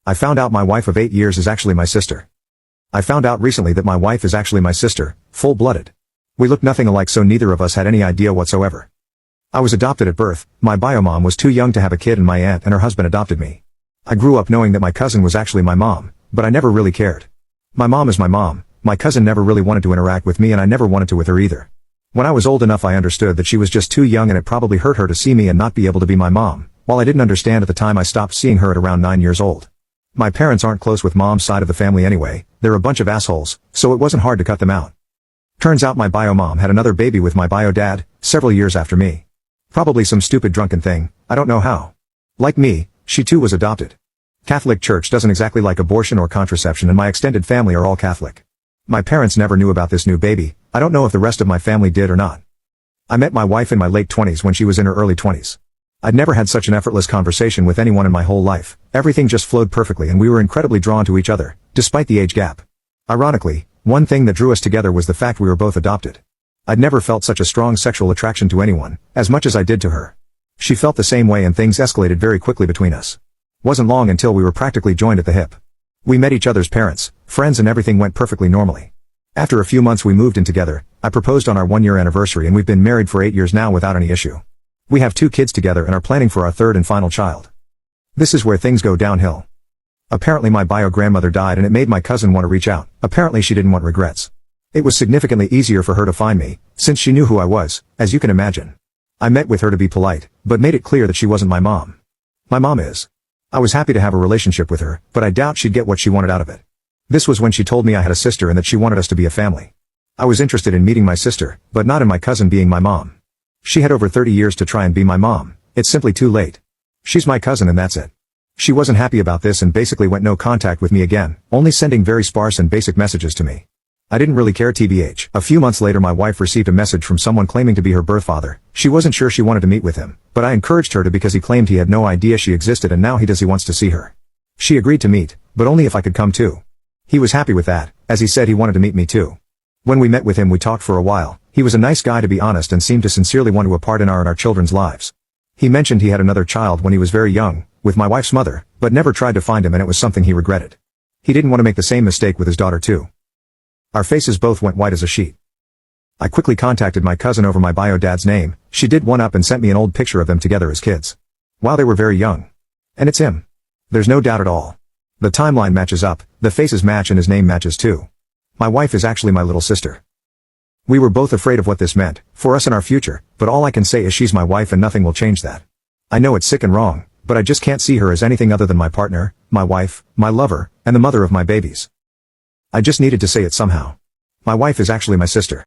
I found out my wife of 8 years is actually my sister. I found out recently that my wife is actually my sister, full-blooded. We look nothing alike, so neither of us had any idea whatsoever. I was adopted at birth. My biomom was too young to have a kid and my aunt and her husband adopted me. I grew up knowing that my cousin was actually my mom, but I never really cared. My mom is my mom. My cousin never really wanted to interact with me and I never wanted to with her either. When I was old enough I understood that she was just too young and it probably hurt her to see me and not be able to be my mom. While I didn't understand at the time, I stopped seeing her at around 9 years old. My parents aren't close with mom's side of the family anyway, they're a bunch of assholes, so it wasn't hard to cut them out. Turns out my bio mom had another baby with my bio dad, several years after me. Probably some stupid drunken thing, I don't know how. Like me, she too was adopted. Catholic Church doesn't exactly like abortion or contraception and my extended family are all Catholic. My parents never knew about this new baby, I don't know if the rest of my family did or not. I met my wife in my late 20s when she was in her early 20s. I'd never had such an effortless conversation with anyone in my whole life, everything just flowed perfectly and we were incredibly drawn to each other, despite the age gap. Ironically, one thing that drew us together was the fact we were both adopted. I'd never felt such a strong sexual attraction to anyone, as much as I did to her. She felt the same way and things escalated very quickly between us. Wasn't long until we were practically joined at the hip. We met each other's parents, friends and everything went perfectly normally. After a few months we moved in together, I proposed on our 1-year anniversary and we've been married for 8 years now without any issue. We have 2 kids together and are planning for our 3rd and final child. This is where things go downhill. Apparently my bio grandmother died and it made my cousin want to reach out. Apparently she didn't want regrets. It was significantly easier for her to find me, since she knew who I was, as you can imagine. I met with her to be polite, but made it clear that she wasn't my mom. My mom is. I was happy to have a relationship with her, but I doubt she'd get what she wanted out of it. This was when she told me I had a sister and that she wanted us to be a family. I was interested in meeting my sister, but not in my cousin being my mom. She had over 30 years to try and be my mom, it's simply too late. She's my cousin and that's it. She wasn't happy about this and basically went no contact with me again, only sending very sparse and basic messages to me. I didn't really care tbh. A few months later my wife received a message from someone claiming to be her birth father. She wasn't sure she wanted to meet with him, but I encouraged her to because he claimed he had no idea she existed and now he wants to see her. She agreed to meet, but only if I could come too. He was happy with that, as he said he wanted to meet me too. When we met with him we talked for a while. He was a nice guy to be honest and seemed to sincerely want to a part in our children's lives. He mentioned he had another child when he was very young, with my wife's mother, but never tried to find him and it was something he regretted. He didn't want to make the same mistake with his daughter too. Our faces both went white as a sheet. I quickly contacted my cousin over my bio dad's name. She did one up and sent me an old picture of them together as kids. While they were very young. And it's him. There's no doubt at all. The timeline matches up, the faces match and his name matches too. My wife is actually my little sister. We were both afraid of what this meant, for us and our future, but all I can say is she's my wife and nothing will change that. I know it's sick and wrong, but I just can't see her as anything other than my partner, my wife, my lover, and the mother of my babies. I just needed to say it somehow. My wife is actually my sister.